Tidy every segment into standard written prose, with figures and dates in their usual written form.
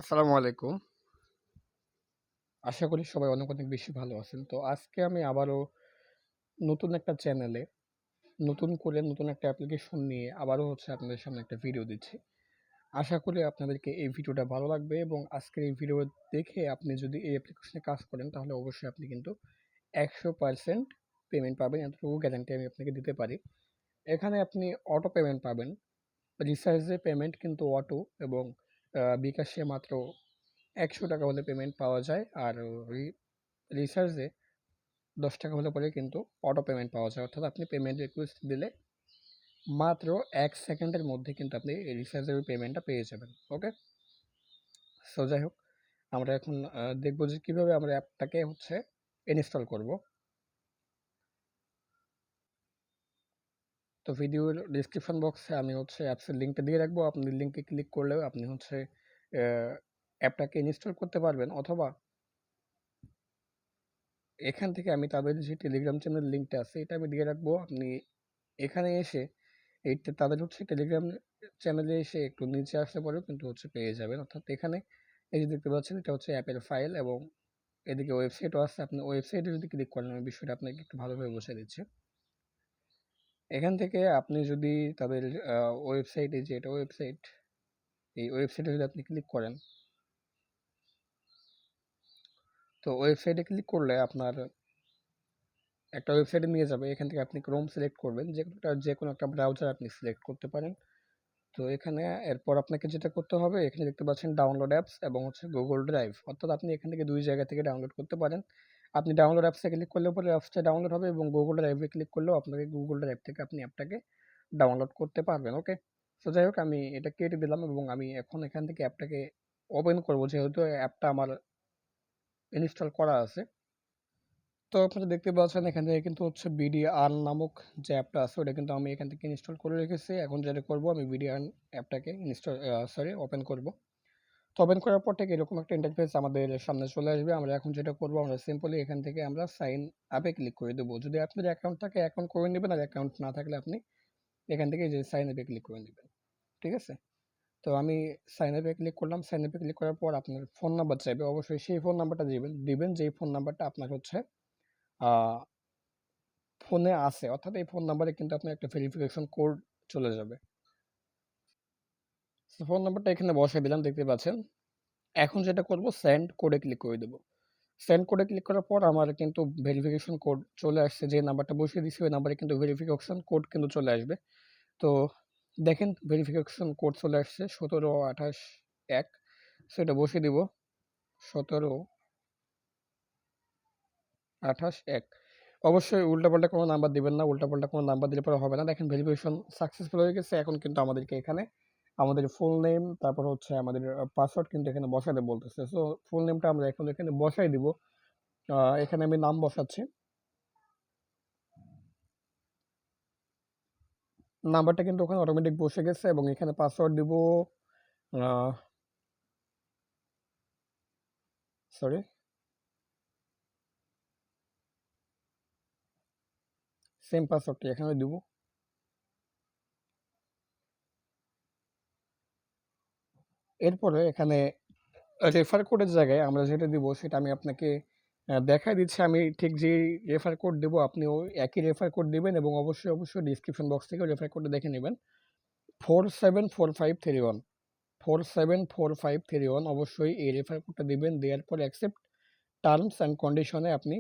আসসালামু আলাইকুম। আশা করি সবাই অনেক, অনেক বেশি ভালো আছেন। তো আজকে আমি আবারও নতুন একটা চ্যানেলে নতুন করে নতুন একটা অ্যাপ্লিকেশন নিয়ে আবারও আপনাদের সামনে একটা ভিডিও দিচ্ছি। আশা করি আপনাদেরকে এই ভিডিওটা ভালো লাগবে এবং আজকের এই ভিডিও দেখে আপনি যদি এই অ্যাপ্লিকেশনে কাজ করেন তাহলে অবশ্যই আপনি কিন্তু 100% পেমেন্ট পাবেন। এতটুকু গ্যারান্টি আমি আপনাকে দিতে পারি। এখানে আপনি অটো পেমেন্ট পাবেন। রিচার্জে পেমেন্ট কিন্তু অটো এবং বিকাশে মাত্র ৳১০০ হলে পেমেন্ট পাওয়া যায়। আর রি রিচার্জে ৳১০ হলে পরে কিন্তু অটো পেমেন্ট পাওয়া যায়। অর্থাৎ আপনি পেমেন্ট রিকোয়েস্ট দিলে মাত্র ১ সেকেন্ডের মধ্যে কিন্তু আপনি এই রিচার্জের পেমেন্টটা পেয়ে যাবেন। ওকে? সো যাই হোক, আমরা এখন দেখব যে কিভাবে আমরা অ্যাপটাকে ইনস্টল করব। তো ভিডিওর ডেসক্রিপশন বক্সে আমি অ্যাপসের লিঙ্কটা দিয়ে রাখবো। আপনি লিঙ্কে ক্লিক করলেও আপনি অ্যা অ্যাপটাকে ইনস্টল করতে পারবেন, অথবা এখান থেকে আমি তাদের যে টেলিগ্রাম চ্যানেল লিঙ্কটা আছে এটা আমি দিয়ে রাখবো। আপনি এখানে এসে এইটা তাদের টেলিগ্রাম চ্যানেলে এসে একটু নিচে আসলে পরেও কিন্তু পেয়ে যাবেন। অর্থাৎ এখানে এই যে দেখতে পাচ্ছেন এটা অ্যাপের ফাইল এবং এদিকে ওয়েবসাইটও আছে। আপনি ওয়েবসাইটে যদি ক্লিক করেন, আমি বিষয়টা আপনাকে একটু ভালোভাবে বুঝিয়ে দিচ্ছি। এখান থেকে আপনি যদি তাদের ওয়েবসাইটে, যে এটা ওয়েবসাইট, এই ওয়েবসাইটে যদি আপনি ক্লিক করেন, তো ওয়েবসাইটে ক্লিক করলে আপনার একটা ওয়েবসাইটে নিয়ে যাবে। এখান থেকে আপনি ক্রোম সিলেক্ট করবেন, যে কোনো একটা ব্রাউজার আপনি সিলেক্ট করতে পারেন। তো এখানে এরপর আপনাকে যেটা করতে হবে, এখানে দেখতে পাচ্ছেন ডাউনলোড অ্যাপস এবং গুগল ড্রাইভ। অর্থাৎ আপনি এখান থেকে ২ জায়গা থেকে ডাউনলোড করতে পারেন। আপনি ডাউনলোড অ্যাপসে ক্লিক করলে পরে অ্যাপসটা ডাউনলোড হবে এবং গুগল ড্রাইভে ক্লিক করলেও আপনাকে গুগল ড্রাইভ থেকে আপনি অ্যাপটাকে ডাউনলোড করতে পারবেন। ওকে? তো যাই হোক, আমি এটা কেটে দিলাম এবং আমি এখন এখান থেকে অ্যাপটাকে ওপেন করব, যেহেতু অ্যাপটা আমার ইনস্টল করা আছে। তো আপনারা দেখতে পাচ্ছেন এখান থেকে কিন্তু বিডি নামক যে অ্যাপটা আছে ওটা কিন্তু আমি এখান থেকে ইনস্টল করে রেখেছি। এখন যেটা করব, আমি বিডি অ্যাপটাকে ওপেন করব। তো ওপেন করার পর থেকে এরকম একটা ইন্টারফেস আমাদের সামনে চলে আসবে। আমরা এখন যেটা করব, আমরা সিম্পলি এখান থেকে আমরা সাইন আপে ক্লিক করে দেবো। যদি আপনার অ্যাকাউন্ট থাকে অ্যাকাউন্ট করে নেবেন, আর অ্যাকাউন্ট না থাকলে আপনি এখান থেকে যে সাইন আপে ক্লিক করে নেবেন। ঠিক আছে? তো আমি সাইন আপে ক্লিক করলাম। সাইন আপে ক্লিক করার পর আপনার ফোন নাম্বার চাইবে। অবশ্যই সেই ফোন নাম্বারটা দিবেন যেই ফোন নাম্বারটা আপনার আহ ফোনে আছে। অর্থাৎ এই ফোন নাম্বারে কিন্তু আপনার একটা ভেরিফিকেশন কোড চলে যাবে। তো ফোন নাম্বারটা এখানে বসায় দিলাম, দেখতে পাচ্ছেন। এখন যেটা করব, সেন্ড কোডে ক্লিক করে দেব। সেন্ড কোডে ক্লিক করার পর আমার কিন্তু ভেরিফিকেশন কোড চলে আসছে। যে নাম্বারটা বসিয়ে দিছি ওই নাম্বারে কিন্তু ভেরিফিকেশন কোড কিন্তু চলে আসবে। তো দেখেন ভেরিফিকেশন কোড চলে আসছে ১৭২৮১। সো এটা বসিয়ে দিব, ১৭২৮১। অবশ্যই উল্টাপাল্টা কোনো নাম্বার দিবেন না। উল্টাপাল্টা কোনো নাম্বার দিলে পরে হবে না। দেখেন ভেরিফিকেশন সাকসেসফুল হয়ে গেছে। এখন কিন্তু আমাদেরকে এখানে আমাদের ফুল নেম, তারপর আমাদের পাসওয়ার্ড কিন্তু এখানে বসাতে বলতেছে। সো ফুল নেমটা আমরা এখন এখানে বসাই দিব। এখানে আমি নাম বসাচ্ছি। নাম্বারটা কিন্তু ওখানে অটোমেটিক বসে গেছে এবং এখানে পাসওয়ার্ড দিব, আহ সরি, সেম পাসওয়ার্ডটি এখানে দিব। এরপরে এখানে রেফার কোডের জায়গায় আমরা যেটা দিব সেটা আমি আপনাকে দেখাই দিচ্ছি। আমি ঠিক যে রেফার কোড দেবো আপনিও একই রেফার কোড দিবেন এবং অবশ্যই ডিসক্রিপশন বক্স থেকে রেফার কোডটা দেখে নেবেন। 474531, 474531 অবশ্যই এই রেফার কোডটা দিবেন। দেওয়ার পর অ্যাকসেপ্ট টার্মস অ্যান্ড কন্ডিশনে আপনি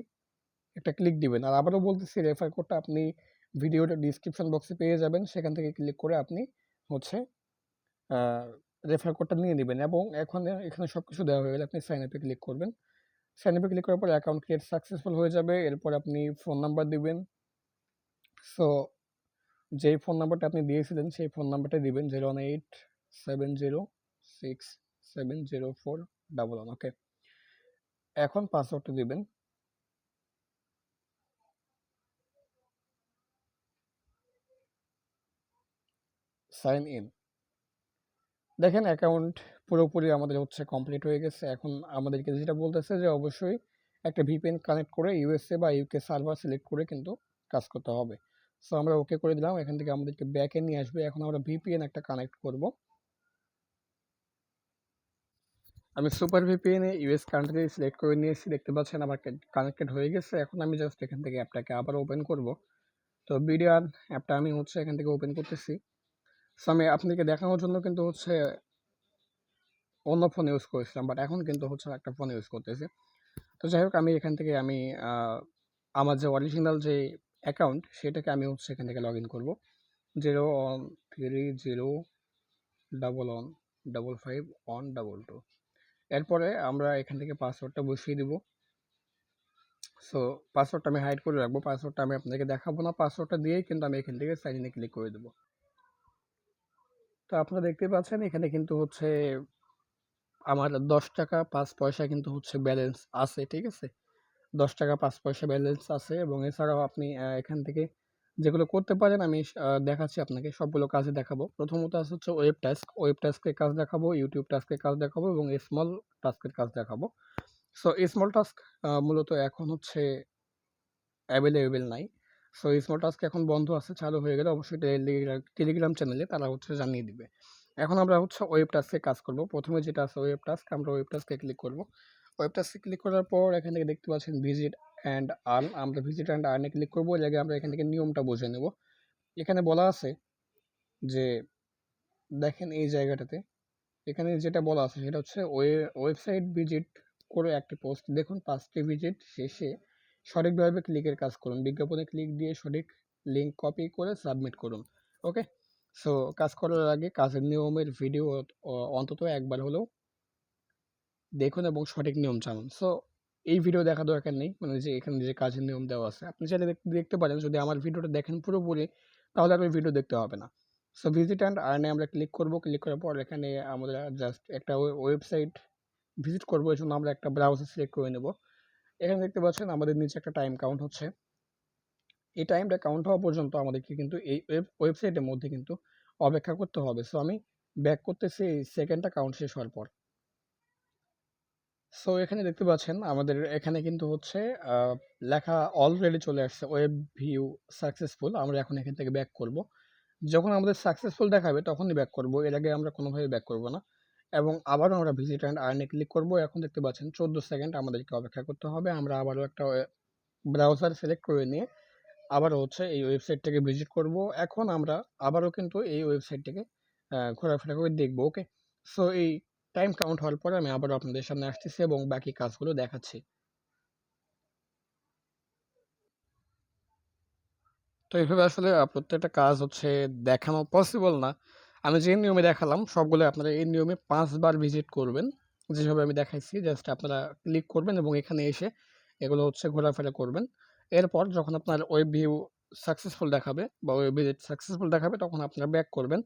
একটা ক্লিক দিবেন। আর আবারও বলতেছি, রেফার কোডটা আপনি ভিডিওর ডিসক্রিপশন বক্সে পেয়ে যাবেন। সেখান থেকে ক্লিক করে আপনি হচ্ছে রেফার কোডটা নিয়ে নেবেন এবং এখানে সবকিছু দেওয়া হয়ে গেলে আপনি সাইন আপে ক্লিক করবেন। সাইন আপে ক্লিক করার পর অ্যাকাউন্ট ক্রিয়েট সাকসেসফুল হয়ে যাবে। এরপর আপনি ফোন নাম্বার দিবেন। সো যেই ফোন নাম্বারটা আপনি দিয়েছিলেন সেই ফোন নাম্বারটা দিবেন, 01870670411। ওকে? এখন পাসওয়ার্ডটা দিবেন। Sign in. দেখেন অ্যাকাউন্ট পুরোপুরি আমাদের কমপ্লিট হয়ে গেছে। এখন আমাদেরকে যেটা বলতেছে যে অবশ্যই একটা ভিপিএন কানেক্ট করে ইউএসএ বা ইউকে সার্ভার সিলেক্ট করে কিন্তু কাজ করতে হবে। সো আমরা ওকে করে দিলাম। এখান থেকে আমাদেরকে ব্যাকে নিয়ে আসবে। এখন আমরা ভিপিএন একটা কানেক্ট করব। আমি সুপার ভিপিএনে ইউএস কান্ট্রি সিলেক্ট করে নিয়েছি, দেখতে পাচ্ছেন আমার কানেক্টেড হয়ে গেছে। এখন আমি জাস্ট এখান থেকে অ্যাপটাকে আবার ওপেন করব। তো ভিডিও অ্যাপটা আমি হচ্ছে এখান থেকে ওপেন করতেছি। সো আমি আপনাকে দেখানোর জন্য কিন্তু হচ্ছে অন্য ফোন ইউজ করেছিলাম, বাট এখন কিন্তু হচ্ছে একটা ফোন ইউজ করতেছি। তো যাই হোক, আমি এখান থেকে আমি আমার যে অরিজিনাল যে অ্যাকাউন্ট সেটাকে আমি হচ্ছে এখান থেকে লগ ইন করবো। 013011155 এরপরে আমরা এখান থেকে পাসওয়ার্ডটা বসিয়ে দিব। সো পাসওয়ার্ডটা আমি হাইড করে রাখবো, পাসওয়ার্ডটা আমি আপনাকে দেখাবো না। পাসওয়ার্ডটা দিয়েই কিন্তু আমি এখান থেকে সাইন ইনে ক্লিক করে দেবো। তো আপনারা দেখতে পাচ্ছেন এখানে কিন্তু হচ্ছে আমার 10 টাকা 5 পয়সা কিন্তু হচ্ছে ব্যালেন্স আছে, ঠিক আছে। 10 টাকা 5 পয়সা ব্যালেন্স আছে, এবং এছাড়াও আপনি এখান থেকে যেগুলো করতে পারেন আমি দেখাচ্ছি আপনাকে, সবগুলো কাজে দেখাবো। প্রথমত আছে হচ্ছে ওয়েব টাস্কের কাজ দেখাবো, ইউটিউব টাস্কের কাজ দেখাবো, এবং স্মল টাস্কের কাজ দেখাবো। সো স্মল টাস্ক মূলত এখন হচ্ছে অ্যাভেলেবেল নাই। সো স্মল টাস্ক এখন বন্ধ আছে, চালু হয়ে গেলে অবশ্যই টেলিগ্রাম চ্যানেলে তারা হচ্ছে জানিয়ে দিবে। এখন আমরা হচ্ছে ওয়েব টাস্কে কাজ করব। প্রথমে যেটা আছে ওয়েব টাস্ক, আমরা ওয়েব টাস্কে ক্লিক করব। ওয়েব টাস্কে ক্লিক করার পর এখান থেকে দেখতে পাচ্ছেন ভিজিট অ্যান্ড আর্ন, আমরা ভিজিট অ্যান্ড আর্নে ক্লিক করবো। এর আগে আমরা এখান থেকে নিয়মটা বুঝে নেব। এখানে বলা আছে যে, দেখেন এই জায়গাটাতে এখানে যেটা বলা আছে সেটা হচ্ছে ওয়েবসাইট ভিজিট করে একটি পোস্ট দেখুন, 5টি ভিজিট শেষে সঠিকভাবে ক্লিকের কাজ করুন, বিজ্ঞাপনে ক্লিক দিয়ে সঠিক লিঙ্ক কপি করে সাবমিট করুন। ওকে। সো কাজ করার আগে কাজের নিয়মের ভিডিও অন্তত একবার হলেও দেখুন এবং সঠিক নিয়ম জানুন। সো এই ভিডিও দেখা দরকার নেই, মানে যে এখানে যে কাজের নিয়ম দেওয়া আছে আপনি চাইলে দেখতে পারেন। যদি আমার ভিডিওটা দেখেন পুরোপুরি, তাহলে আর ওই ভিডিও দেখতে হবে না। সো ভিজিট অ্যান্ড আর্নে আমরা ক্লিক করব। ক্লিক করার পর এখানে আমরা জাস্ট একটা ওয়েবসাইট ভিজিট করবো, এই জন্য আমরা একটা ব্রাউজার সিলেক্ট করে নেব। এখানে দেখতে পাচ্ছেন আমাদের নিচে একটা টাইম কাউন্ট হচ্ছে। এই টাইমটা কাউন্ট হওয়া পর্যন্ত আমাদেরকে কিন্তু এই ওয়েবসাইটের মধ্যে কিন্তু অপেক্ষা করতে হবে। সো আমি ব্যাক করতেছি এই সেকেন্ডটা কাউন্ট শেষ হওয়ার পর। সো এখানে দেখতে পাচ্ছেন আমাদের এখানে কিন্তু হচ্ছে লেখা অলরেডি চলে আসছে ওয়েব ভিউ সাকসেসফুল। আমরা এখন এখান থেকে ব্যাক করব। যখন আমাদের সাকসেসফুল দেখাবে তখনই ব্যাক করব, এর আগে আমরা কোনোভাবে ব্যাক করব না। এবং আবারও আমরা ভিজিট অ্যান্ড আর্নে ক্লিক করব। এখন দেখতে পাচ্ছেন 14 সেকেন্ড আমাদেরকে অপেক্ষা করতে হবে। আমরা আবারও একটা ব্রাউজার সিলেক্ট করে নিয়ে আবারও হচ্ছে এই ওয়েবসাইটটাকে ভিজিট করব। এখন আমরা আবারও কিন্তু এই ওয়েবসাইটটাকে ঘোরাফেরা করে দেখব। ওকে। সো এই টাইম কাউন্ট হওয়ার পরে আমি আবারও আপনাদের সামনে আসতেছি এবং বাকি কাজগুলো দেখাচ্ছি। তো এইভাবে আসলে প্রত্যেকটা কাজ হচ্ছে দেখানো পসিবল না। আমি যে নিয়মে দেখালাম সবগুলো আপনারা এই নিয়মে ৫ বার ভিজিট করবেন। যেভাবে আমি দেখাইছি জাস্ট আপনারা ক্লিক করবেন এবং এখানে এসে এগুলো হচ্ছে ঘোরাফেরা করবেন। এরপর যখন আপনার ওয়েব ভিউ সাকসেসফুল দেখাবে বা ওয়েব ভিজিট সাকসেসফুল দেখাবে তখন আপনারা ব্যাক করবেন।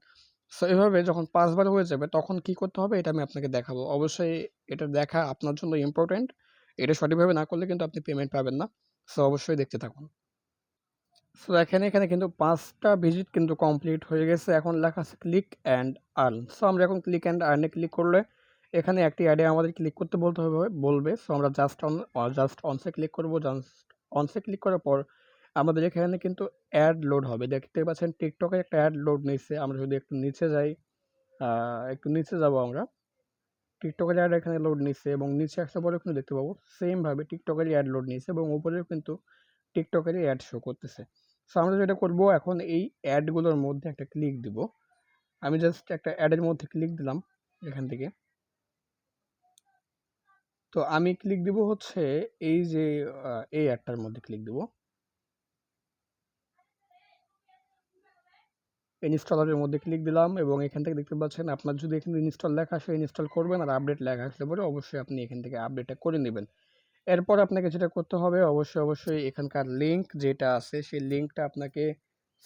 সো এভাবে যখন ৫ বার হয়ে যাবে তখন কি করতে হবে এটা আমি আপনাকে দেখাবো। অবশ্যই এটা দেখা আপনার জন্য ইম্পোর্টেন্ট। এটা সঠিকভাবে না করলে কিন্তু আপনি পেমেন্ট পাবেন না। সো অবশ্যই দেখতে থাকুন। সো দেখেন এখানে কিন্তু ৫টা ভিজিট কিন্তু কমপ্লিট হয়ে গেছে। এখন লেখা আছে ক্লিক অ্যান্ড আর্ন। সো আমরা এখন ক্লিক অ্যান্ড আর্নে ক্লিক করলে এখানে একটি অ্যাডে আমাদের ক্লিক করতে বলবে। সো আমরা জাস্ট অনসে ক্লিক করব। জাস্ট অনসে ক্লিক করার পর আমাদের এখানে কিন্তু অ্যাড লোড হবে। দেখতে পাচ্ছেন টিকটকে একটা অ্যাড লোড নিচ্ছে। আমরা যদি একটু নিচে যাই, একটু নিচে যাব আমরা। টিকটকের অ্যাড এখানে লোড নিচ্ছে এবং নিচে আসলে পরে কিন্তু দেখতে পাবো সেম ভাবে টিকটকেরই অ্যাড লোড নিচ্ছে এবং উপরেও কিন্তু টিকটকেরই অ্যাড শো করতেছে। সো আমরা যেটা করব এখন এই অ্যাডগুলোর মধ্যে একটা ক্লিক দিব। আমি জাস্ট একটা অ্যাডের মধ্যে ক্লিক দিলাম এখান থেকে। তো আমি ক্লিক দিব হচ্ছে এই যে এই অ্যাডটার মধ্যে ক্লিক দিব। ইনস্টলারের মধ্যে ক্লিক দিলাম এবং এখান থেকে দেখতে পাচ্ছেন আপনার যদি এখানে ইনস্টল লেখা আসে ইনস্টল করবেন, আর আপডেট লেখা আসলে পরে অবশ্যই আপনি এখান থেকে আপডেটটা করে নেবেন। এরপর আপনাকে যেটা করতে হবে অবশ্যই এখানকার লিঙ্ক যেটা আছে সেই লিঙ্কটা আপনাকে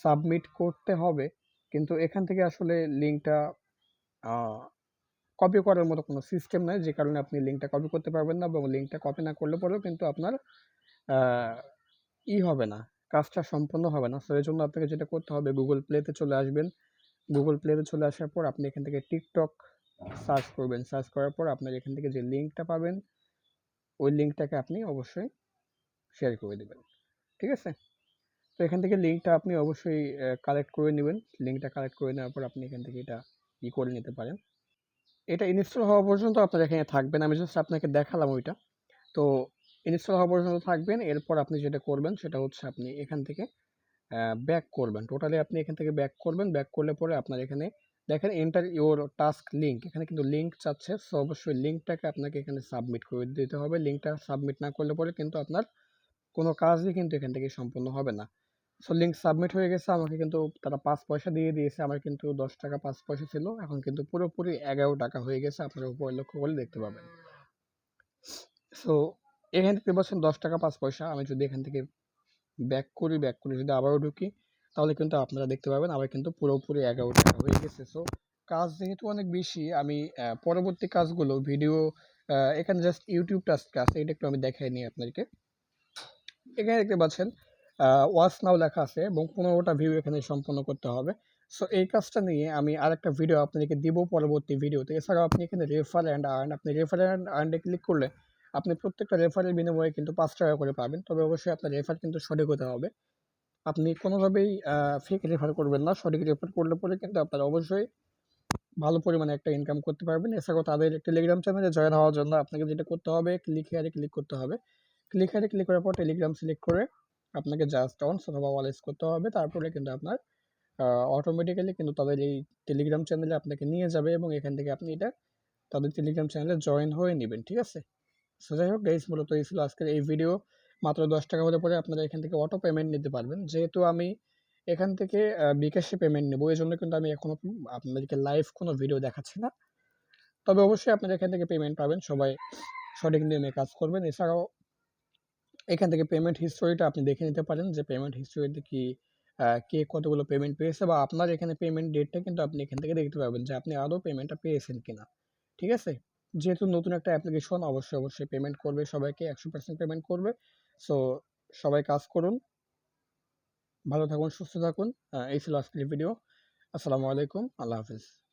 সাবমিট করতে হবে। কিন্তু এখান থেকে আসলে লিঙ্কটা কপি করার মতো কোনো সিস্টেম নাই, যে কারণে আপনি লিঙ্কটা কপি করতে পারবেন না এবং লিঙ্কটা কপি না করলে পরেও কিন্তু আপনার আহ, হবে না, কাজটা সম্পন্ন হবে না। সো এই জন্য আপনাকে যেটা করতে হবে গুগল প্লেতে চলে আসবেন। গুগল প্লেতে চলে আসার পর আপনি এখান থেকে টিকটক সার্চ করবেন। সার্চ করার পর আপনার এখান থেকে যে লিঙ্কটা পাবেন ওই লিঙ্কটাকে আপনি অবশ্যই শেয়ার করে দেবেন, ঠিক আছে। তো এখান থেকে লিঙ্কটা আপনি অবশ্যই কালেক্ট করে নেবেন। লিঙ্কটা কালেক্ট করে নেওয়ার পর আপনি এখান থেকে এটা করে নিতে পারেন। এটা ইনস্টল হওয়া পর্যন্ত আপনার এখানে থাকবেন। আমি জাস্ট আপনাকে দেখালাম ওইটা। তো ইনস্টল হওয়া পর্যন্ত থাকবেন। এরপর আপনি যেটা করবেন সেটা হচ্ছে আপনি এখান থেকে ব্যাক করবেন। টোটালি আপনি এখান থেকে ব্যাক করবেন। ব্যাক করলে পরে আপনার এখানে দেখেন এন্টার ইউর টাস্ক লিঙ্ক, এখানে কিন্তু লিঙ্ক চাচ্ছে। সো অবশ্যই লিঙ্কটাকে আপনাকে এখানে সাবমিট করে দিতে হবে। লিঙ্কটা সাবমিট না করলে পরে কিন্তু আপনার কোনো কাজই কিন্তু এখান থেকে সম্পূর্ণ হবে না। সো লিঙ্ক সাবমিট হয়ে গেছে। আমাকে কিন্তু তারা ৫ পয়সা দিয়ে দিয়েছে। আমার কিন্তু ৳১০ ৫ পয়সা ছিল। এখন কিন্তু পুরোপুরি ৳১১ হয়ে গেছে। আপনারা উপরে লক্ষ্য করলে দেখতে পাবেন। সো এখানে দেখতে পাচ্ছেন ৳১০ ৫ পয়সা। আমি যদি এখান থেকে ব্যাক করে যদি আবারও ঢুকি, তাহলে কিন্তু আপনারা দেখতে পাবেন আমার কিন্তু পুরোপুরি ৳১১ হয়ে গেছে। সো কাজ যেহেতু অনেক বেশি, আমি পরবর্তী কাজগুলো ভিডিও এখানে জাস্ট ইউটিউব টাস্ক আছে, এটা একটু আমি দেখাই নিই আপনাদেরকে। এখানে দেখতে পাচ্ছেন ওয়াচ নাও লেখা আছে এবং ১৫টা ভিউ এখানে সম্পন্ন করতে হবে। সো এই কাজটা নিয়ে আমি আরেকটা ভিডিও আপনাদেরকে দিব পরবর্তী ভিডিওতে। এছাড়াও আপনি এখানে রেফার অ্যান্ড আর্ন, আপনি রেফার অ্যান্ড আর্ন-এ ক্লিক করলে আপনি প্রত্যেকটা রেফারের বিনিময়ে কিন্তু ৳৫ করে পাবেন। তবে অবশ্যই আপনার রেফার কিন্তু সঠিক হতে হবে। আপনি কোনোভাবেই ফেক রেফার করবেন না। সঠিক রেফার করলে পরে কিন্তু আপনারা অবশ্যই ভালো পরিমাণে একটা ইনকাম করতে পারবেন। এছাড়াও তাদের টেলিগ্রাম চ্যানেলে জয়েন হওয়ার জন্য আপনাকে যেটা করতে হবে, ক্লিক হিয়ারে ক্লিক করতে হবে। ক্লিক হিয়ারে ক্লিক করার পর টেলিগ্রাম সিলেক্ট করে আপনাকে জাস্ট অনস অথবা ওয়ালেস করতে হবে। তারপরে কিন্তু আপনার আ অটোমেটিক্যালি কিন্তু তাদের এই টেলিগ্রাম চ্যানেলে আপনাকে নিয়ে যাবে এবং এখান থেকে আপনি এটা তাদের টেলিগ্রাম চ্যানেলে জয়েন হয়ে নিবেন। ঠিক আছে? সো যাই হোক গাইস, মূলত এই ছিল আজকের এই ভিডিও। মাত্র ৳১০ হলে পরে আপনারা এখান থেকে অটো পেমেন্ট নিতে পারবেন। যেহেতু আমি এখান থেকে বিকাশে পেমেন্ট নেব, এজন্য কিন্তু আমি এখনো আপনাদেরকে লাইভ কোনো ভিডিও দেখাচ্ছি না। তবে অবশ্যই আপনারা এখান থেকে পেমেন্ট পাবেন। সবাই সঠিক নিয়মে কাজ করবেন। এছাড়াও এখান থেকে পেমেন্ট হিস্টোরিটা আপনি দেখে নিতে পারেন যে পেমেন্ট হিস্টোরিতে কি কে কতগুলো পেমেন্ট পেয়েছে, বা আপনার এখানে পেমেন্ট ডেটটা কিন্তু আপনি এখান থেকে দেখতে পাবেন যে আপনি আদৌ পেমেন্টটা পেয়েছেন কিনা। ঠিক আছে? যেহেতু নতুন একটা অ্যাপ্লিকেশন, অবশ্যই পেমেন্ট করবে, সবাইকে ১০০% পেমেন্ট করবে। সো সবাই কাজ করুন, ভালো থাকুন, সুস্থ থাকুন। এই ছিল আজকের ভিডিও। আসসালামু আলাইকুম। আল্লাহ হাফেজ।